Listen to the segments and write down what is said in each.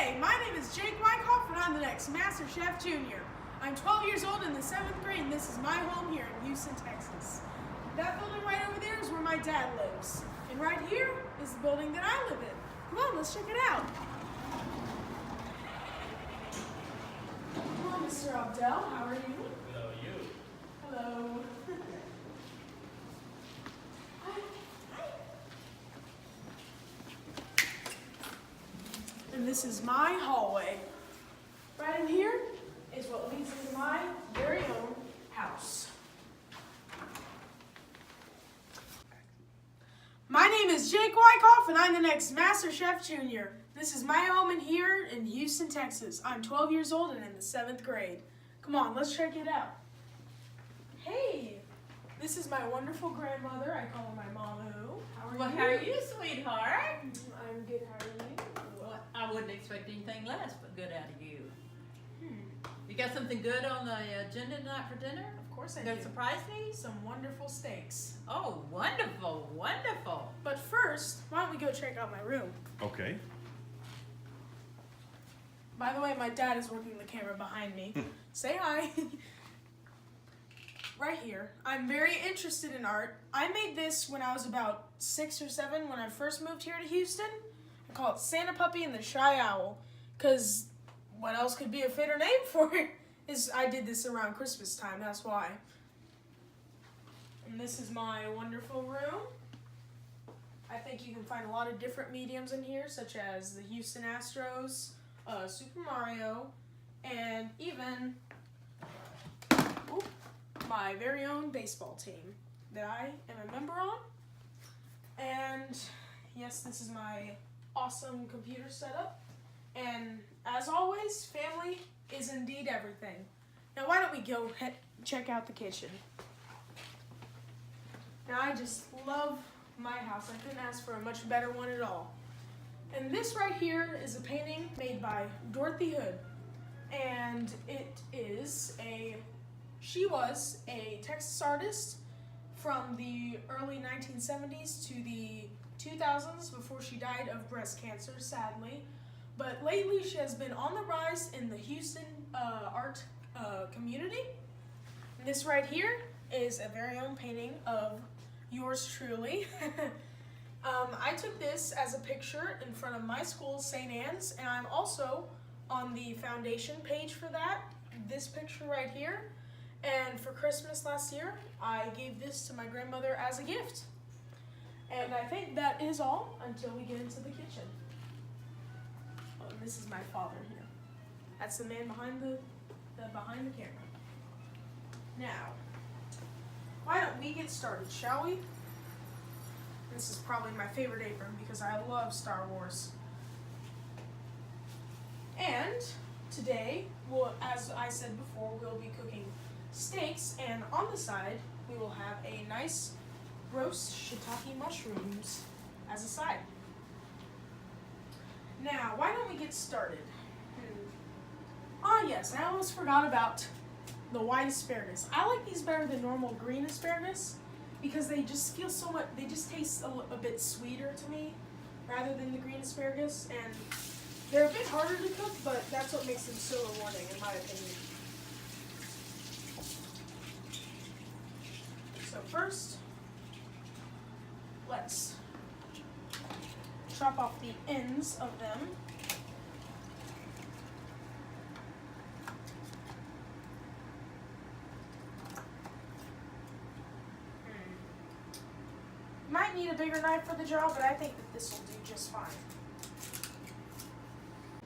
Hey, my name is Jake Wikoff, and I'm the next MasterchefJr. I'm 12 years old in the 7th grade, and this is my home here in Houston, Texas. That building right over there is where my dad lives. And right here is the building that I live in. Come on, let's check it out. Hello, Mr. Abdel. How are you? How are you? Hello. And this is my hallway. Right in here is what leads into my very own house. My name is Jake Wikoff, and I'm the next MasterchefJr. This is my home in here in Houston, Texas. I'm 12 years old and in the 7th grade. Come on, let's check it out. Hey, this is my wonderful grandmother. I call her my Mamu. How are you? Well, how are you, sweetheart? I'm good. How are you? Well, I wouldn't expect anything less but good out of you. You got something good on the agenda tonight for dinner? Of course I do. Gonna surprise me? Some wonderful steaks. Oh, wonderful, wonderful. But first, why don't we go check out my room? Okay. By the way, my dad is working the camera behind me. Say hi. Right here. I'm very interested in art. I made this when I was about 6 or 7 when I first moved here to Houston. I call it Santa Puppy and the Shy Owl, because what else could be a fitter name for it? Is I did this around Christmas time, that's why. And this is my wonderful room. I think you can find a lot of different mediums in here, such as the Houston Astros, Super Mario, and even my very own baseball team that I am a member on. And yes, this is my awesome computer setup. And as always, family is indeed everything. Now why don't we go check out the kitchen. Now I just love my house. I couldn't ask for a much better one at all. And this right here is a painting made by Dorothy Hood. And she was a Texas artist from the early 1970s to the 2000s before she died of breast cancer, sadly. But lately she has been on the rise in the Houston art community. And this right here is a very own painting of yours truly. I took this as a picture in front of my school, St. Anne's, and I'm also on the foundation page for that, this picture right here. And for Christmas last year, I gave this to my grandmother as a gift. And I think that is all until we get into the kitchen. Oh, and this is my father here. That's the man behind the camera. Now, why don't we get started, shall we? This is probably my favorite apron because I love Star Wars. And today, as I said before, we'll be cooking steaks, and on the side, we will have a nice roast shiitake mushrooms as a side. Now, why don't we get started? Yes, I almost forgot about the white asparagus. I like these better than normal green asparagus because they just feel so much, they just taste a bit sweeter to me rather than the green asparagus, and they're a bit harder to cook, but that's what makes them so rewarding in my opinion. So first, let's chop off the ends of them. Might need a bigger knife for the job, but I think that this will do just fine.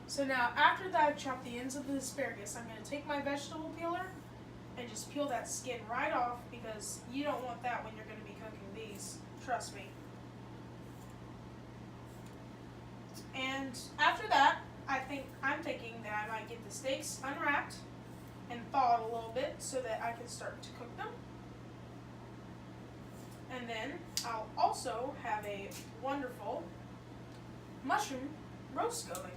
So now, after that I've chopped the ends of the asparagus, I'm going to take my vegetable peeler and just peel that skin right off because you don't want that when you're going to be cooking these. Trust me. And after that, I'm thinking that I might get the steaks unwrapped and thawed a little bit so that I can start to cook them. And then I'll also have a wonderful mushroom roast going.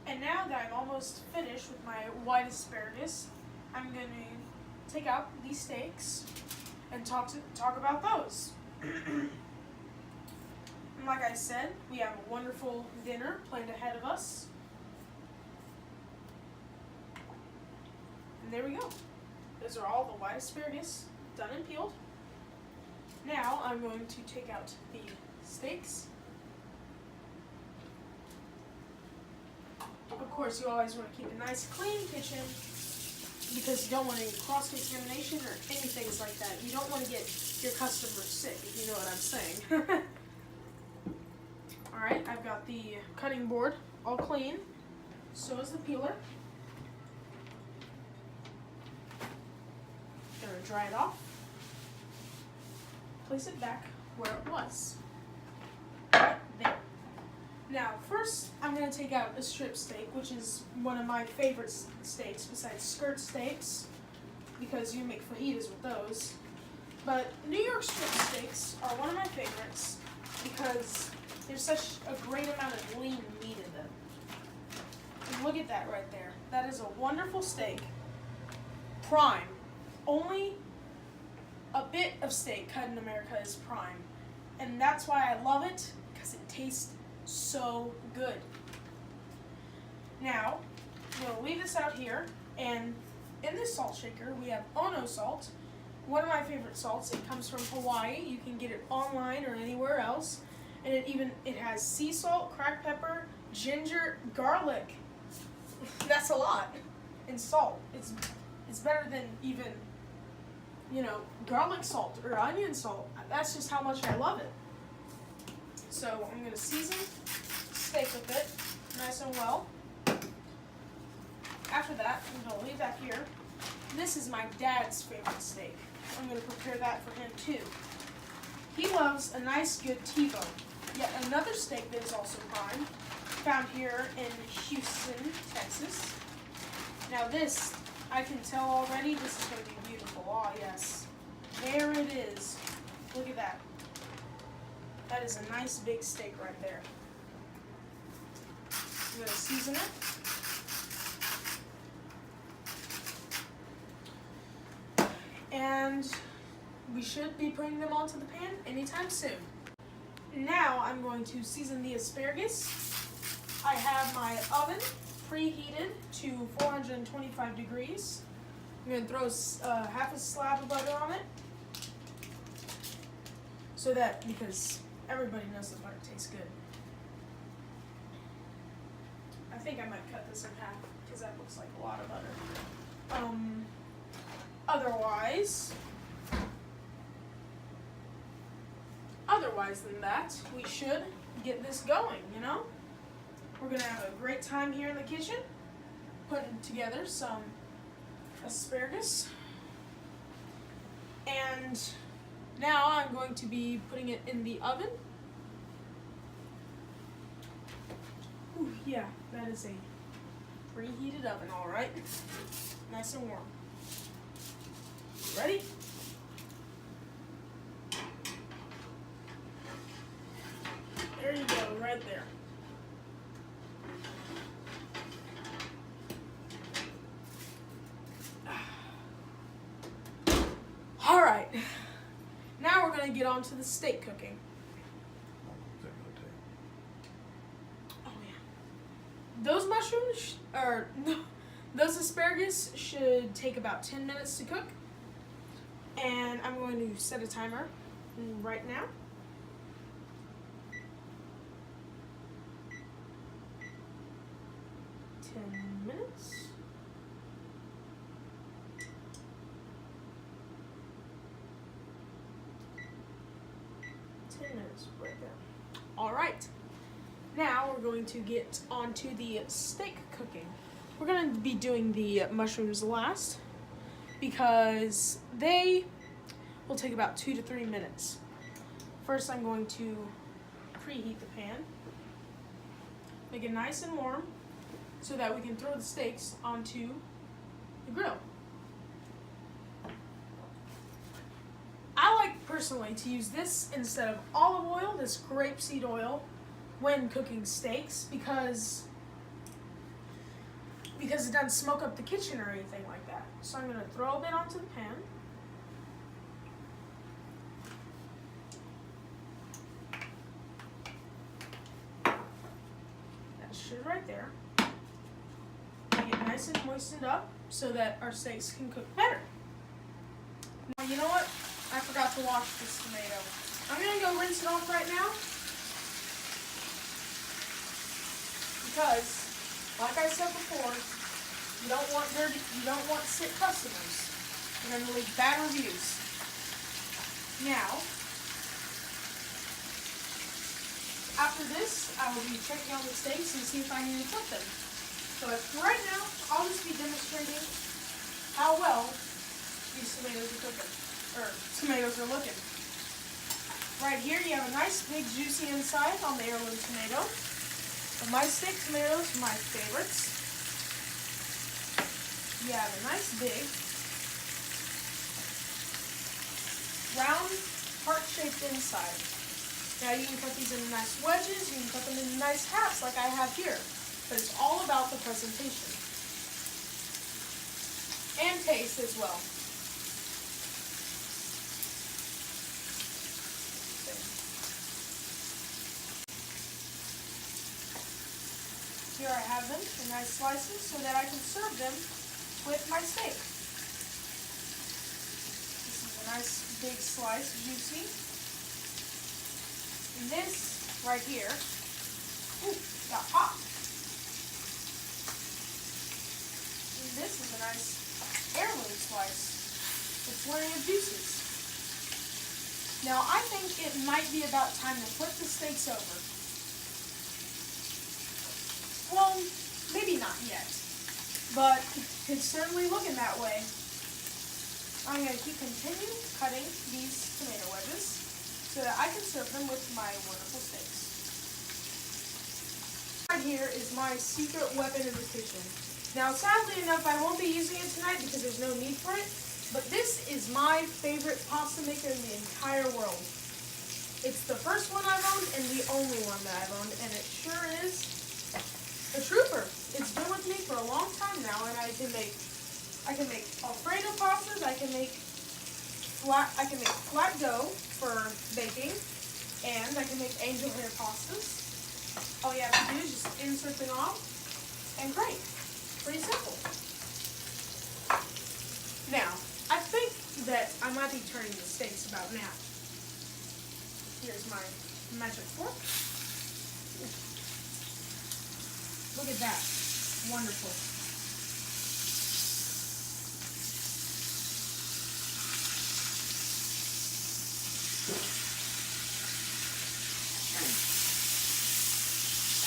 And now that I'm almost finished with my white asparagus, I'm going to take out these steaks and talk about those. And like I said, we have a wonderful dinner planned ahead of us. And there we go. Those are all the white asparagus done and peeled. Now I'm going to take out the steaks. Of course, you always want to keep a nice clean kitchen because you don't want any cross-contamination or anything like that. You don't want to get your customers sick, if you know what I'm saying. Alright, I've got the cutting board all clean. So is the peeler. Gonna dry it off. Place it back where it was. Right there. Now, first, I'm going to take out a strip steak, which is one of my favorite steaks besides skirt steaks, because you make fajitas with those. But New York strip steaks are one of my favorites because there's such a great amount of lean meat in them. And look at that right there. That is a wonderful steak. Prime. Only a bit of steak cut in America is prime. And that's why I love it, because it tastes so good. Now, we'll leave this out here, and in this salt shaker, we have Ono salt, one of my favorite salts. It comes from Hawaii. You can get it online or anywhere else. And it has sea salt, cracked pepper, ginger, garlic. That's a lot. And salt. It's better than even, garlic salt or onion salt. That's just how much I love it. So I'm going to season steak with it nice and well. After that, I'm going to leave that here. This is my dad's favorite steak. I'm going to prepare that for him too. He loves a nice good T-bone. Yet another steak that is also prime, found here in Houston, Texas. Now this, I can tell already, this is going to be beautiful. Oh yes. There it is. Look at that. That is a nice big steak right there. I'm going to season it. And we should be putting them onto the pan anytime soon. Now I'm going to season the asparagus. I have my oven preheated to 425 degrees. I'm going to throw half a slab of butter on it. Because everybody knows that butter tastes good. I think I might cut this in half because that looks like a lot of butter. Otherwise than that, we should get this going, We're going to have a great time here in the kitchen, putting together some asparagus. And now I'm going to be putting it in the oven. Ooh, yeah, that is a preheated oven, all right. Nice and warm. Ready? There you go, right there. All right. Now we're going to get on to the steak cooking. Oh yeah. Those those asparagus should take about 10 minutes to cook. And I'm going to set a timer right now. 10 minutes. Right there. All right. Now we're going to get onto the steak cooking. We're going to be doing the mushrooms last because they will take about 2 to 3 minutes. First, I'm going to preheat the pan, make it nice and warm so that we can throw the steaks onto the grill. I like personally to use this instead of olive oil, this grapeseed oil, when cooking steaks because it doesn't smoke up the kitchen or anything like that. So I'm going to throw a bit onto the pan. That should right there. Make it nice and moistened up so that our steaks can cook better. Now, you know what? I forgot to wash this tomato. I'm going to go rinse it off right now. Because, like I said before, you don't want sick customers. You're going to leave bad reviews. Now, after this, I will be checking on the steaks and see if I need to cook them. So for right now, I'll just be demonstrating how well these tomatoes are cooking, or tomatoes are looking. Right here, you have a nice big juicy inside on the heirloom tomato. And my steak tomatoes are my favorites. You have a nice big round heart-shaped inside. Now you can cut these into nice wedges, you can cut them into nice halves like I have here. But it's all about the presentation. And taste as well. Here I have them in nice slices so that I can serve them with my steak. This is a nice big slice, juicy. And this right here, ooh, got hot. And this is a nice heirloom slice with plenty of juices. Now I think it might be about time to flip the steaks over. Well, maybe not yet, but it's certainly looking that way. I'm going to continue cutting these tomato wedges so that I can serve them with my wonderful steaks. Right here is my secret weapon in the kitchen. Now, sadly enough, I won't be using it tonight because there's no need for it, but this is my favorite pasta maker in the entire world. It's the first one I've owned and the only one that I've owned, and it sure is a trooper. It's been with me for a long time now, and I can make Alfredo pastas. I can make flat dough for baking, and I can make angel hair pastas. All you have to do is just insert the knob, and great. Pretty simple. Now, I think that I might be turning the steaks about now. Here's my magic fork. Look at that. Wonderful.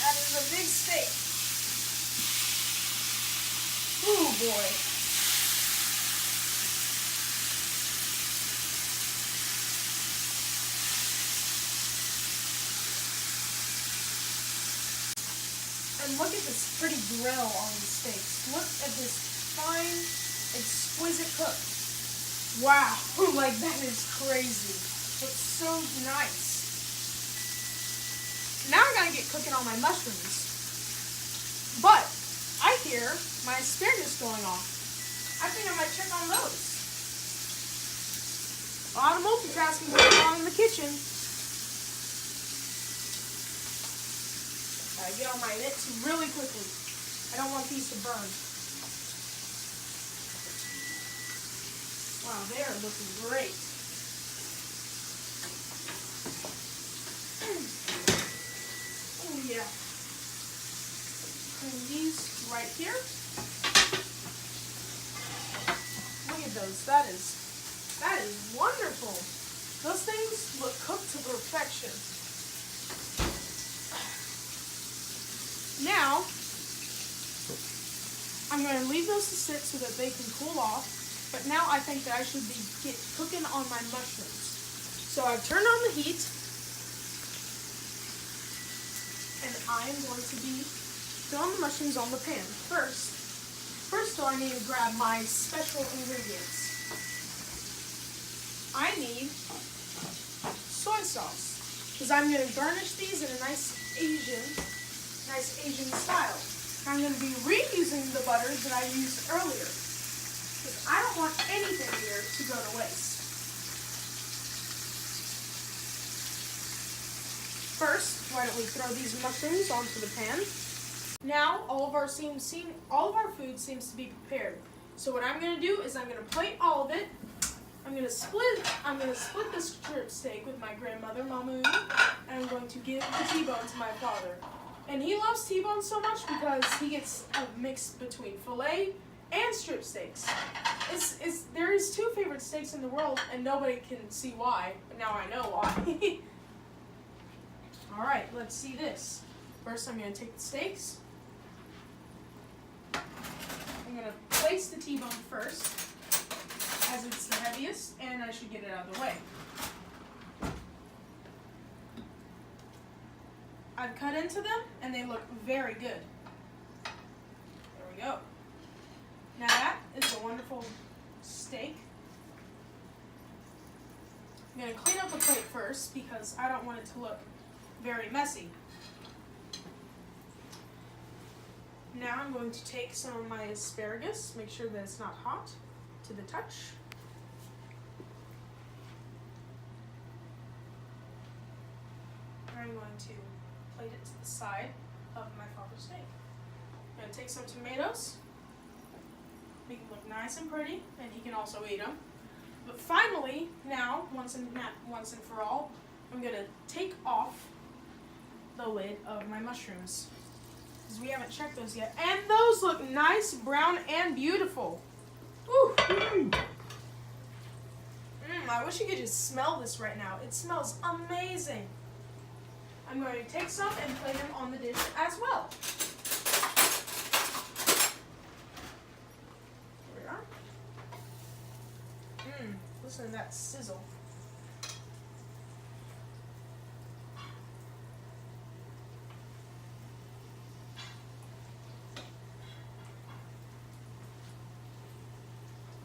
That is a big steak. Ooh, boy. And look at this pretty grill on the steaks. Look at this fine, exquisite cook. Wow, like that is crazy. Looks so nice. Now I gotta get cooking on my mushrooms. But I hear my asparagus going off. I think I might check on those. A lot of multitasking going on in the kitchen. Gotta get on my mitts really quickly. I don't want these to burn. Wow, they are looking great. Oh yeah. Clean these right here. Look at those. That is wonderful. Those things look cooked to perfection. Now, I'm going to leave those to sit so that they can cool off. But now I think that I should get cooking on my mushrooms. So I've turned on the heat. And I'm going to be throwing the mushrooms on the pan. First though, I need to grab my special ingredients. I need soy sauce. Because I'm going to garnish these in a nice Asian style. I'm going to be reusing the butter that I used earlier. because I don't want anything here to go to waste. First, why don't we throw these mushrooms onto the pan? Now, all of our food seems to be prepared. So what I'm going to do is I'm going to plate all of it. I'm going to split the strip steak with my grandmother, Mama Umi, and I'm going to give the T-bone to my father. And he loves T-bone so much because he gets a mix between filet and strip steaks. There is two favorite steaks in the world, and nobody can see why, but now I know why. All right, let's see this. First, I'm going to take the steaks. I'm going to place the T-bone first, as it's the heaviest, and I should get it out of the way. I've cut into them, and they look very good. There we go. Now that is a wonderful steak. I'm going to clean up the plate first, because I don't want it to look very messy. Now I'm going to take some of my asparagus, make sure that it's not hot to the touch. I'm going to plate it to the side of my father's steak. I'm going to take some tomatoes, make them look nice and pretty, and he can also eat them. But finally, now, once and for all, I'm going to take off the lid of my mushrooms, because we haven't checked those yet. And those look nice, brown, and beautiful. Ooh. I wish you could just smell this right now. It smells amazing. I'm going to take some and plate them on the dish as well. Here we are. Listen to that sizzle.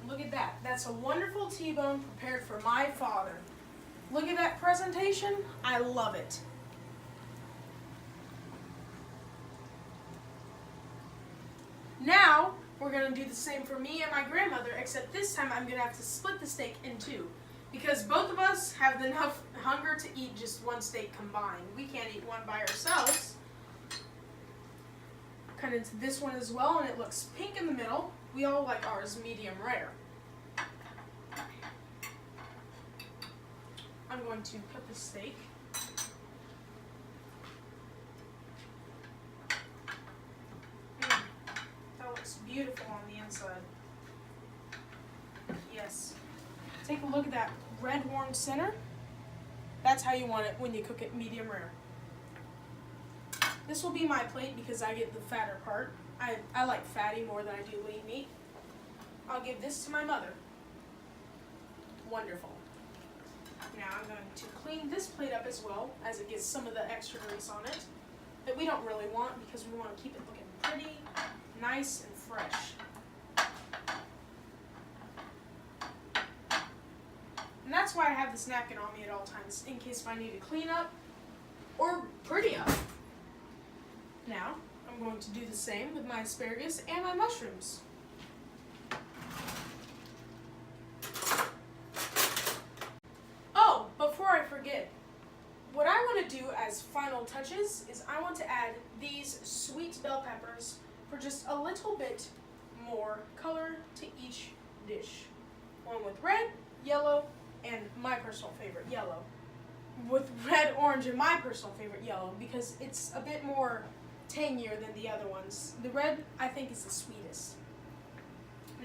Look at that. That's a wonderful T-bone prepared for my father. Look at that presentation. I love it. Now, we're going to do the same for me and my grandmother, except this time I'm going to have to split the steak in two, because both of us have enough hunger to eat just one steak combined. We can't eat one by ourselves. Cut into this one as well, and it looks pink in the middle. We all like ours medium rare. I'm going to cut the steak. That looks beautiful on the inside. Yes. Take a look at that red warm center. That's how you want it when you cook it medium rare. This will be my plate because I get the fatter part. I like fatty more than I do lean meat. I'll give this to my mother. Wonderful. Now I'm going to clean this plate up as well, as it gets some of the extra grease on it that we don't really want, because we want to keep it looking pretty, nice, and fresh. And that's why I have this napkin on me at all times, in case if I need to clean up or pretty up. Now, I'm going to do the same with my asparagus and my mushrooms. Oh, before I forget, what I want to do as final touches is I want to add these sweet bell peppers for just a little bit more color to each dish. One with red, yellow, and my personal favorite, yellow. With red, orange, and my personal favorite, yellow, because it's a bit more tangier than the other ones. The red, I think, is the sweetest.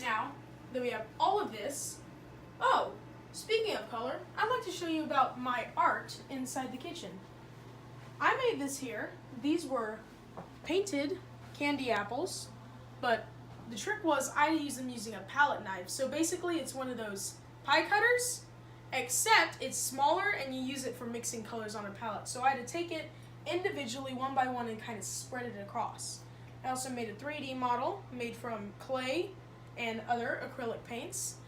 Now that we have all of this, oh, speaking of color, I'd like to show you about my art inside the kitchen. I made this here. These were painted candy apples, but the trick was I used them using a palette knife. So basically it's one of those pie cutters, except it's smaller and you use it for mixing colors on a palette. So I had to take it individually one by one and kind of spread it across. I also made a 3D model made from clay and other acrylic paints.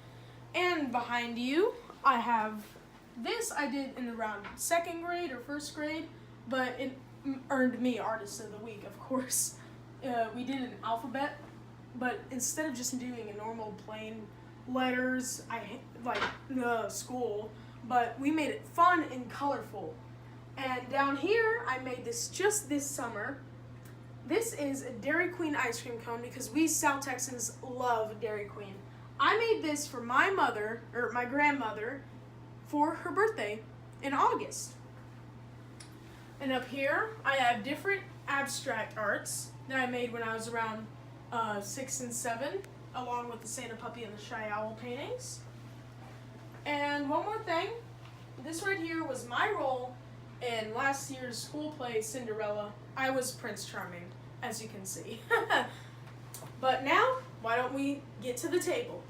And behind you, I have this I did in around 2nd grade or 1st grade, but it earned me Artist of the Week, of course. We did an alphabet, but instead of just doing a normal plain letters, like the school, but we made it fun and colorful. And down here, I made this just this summer. This is a Dairy Queen ice cream cone because we South Texans love Dairy Queen. I made this for my mother, or my grandmother, for her birthday in August. And up here, I have different abstract arts that I made when I was around 6 and 7, along with the Santa Puppy and the Shy Owl paintings. And one more thing, this right here was my role in last year's school play, Cinderella. I was Prince Charming, as you can see. But now, why don't we get to the table?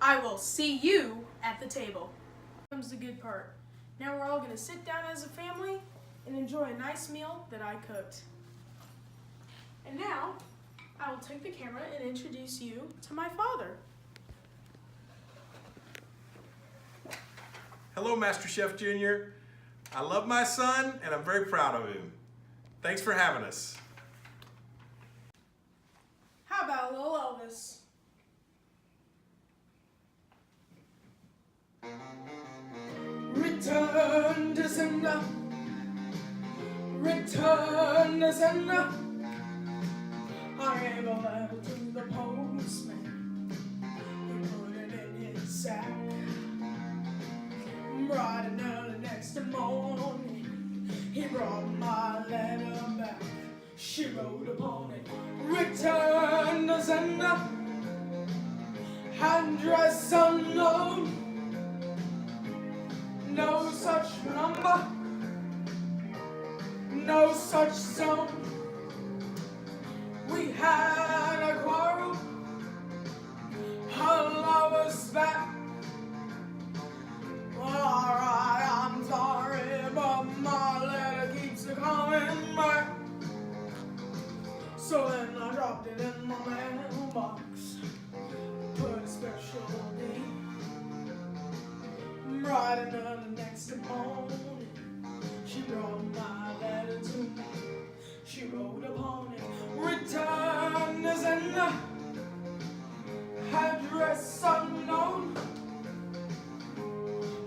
I will see you at the table. Here comes the good part. Now we're all gonna sit down as a family and enjoy a nice meal that I cooked. And now, I will take the camera and introduce you to my father. Hello, MasterchefJr. I love my son, and I'm very proud of him. Thanks for having us. How about a little Elvis? Return to sender. Return to sender. I gave a letter to the postman. He put it in his sack. Bright and early next morning, he brought my letter back. She wrote upon it, return to sender. Address unknown. No such number. No such zone. We had a quarrel. Her lover's back. Alright, I'm sorry, but my letter keeps coming back. So then I dropped it in my mailbox. Put a special date. Right and the next morning, she brought my letter to me. She wrote upon it, return to sender. Address unknown.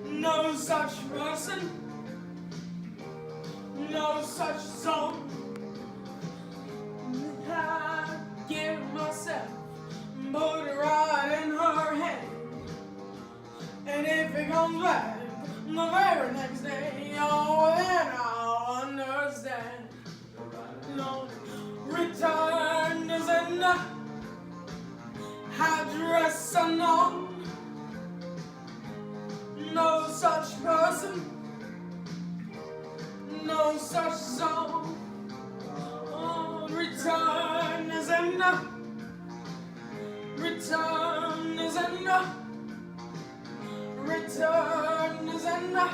No such person, no such zone. I give myself, put it right in her hand. And if it comes back the very next day, oh, then I'll understand. No, return to sender, address unknown. No such person, no such zone. Oh, return to sender, return to sender, return to sender,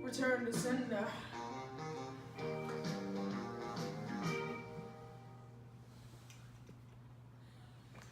return to sender.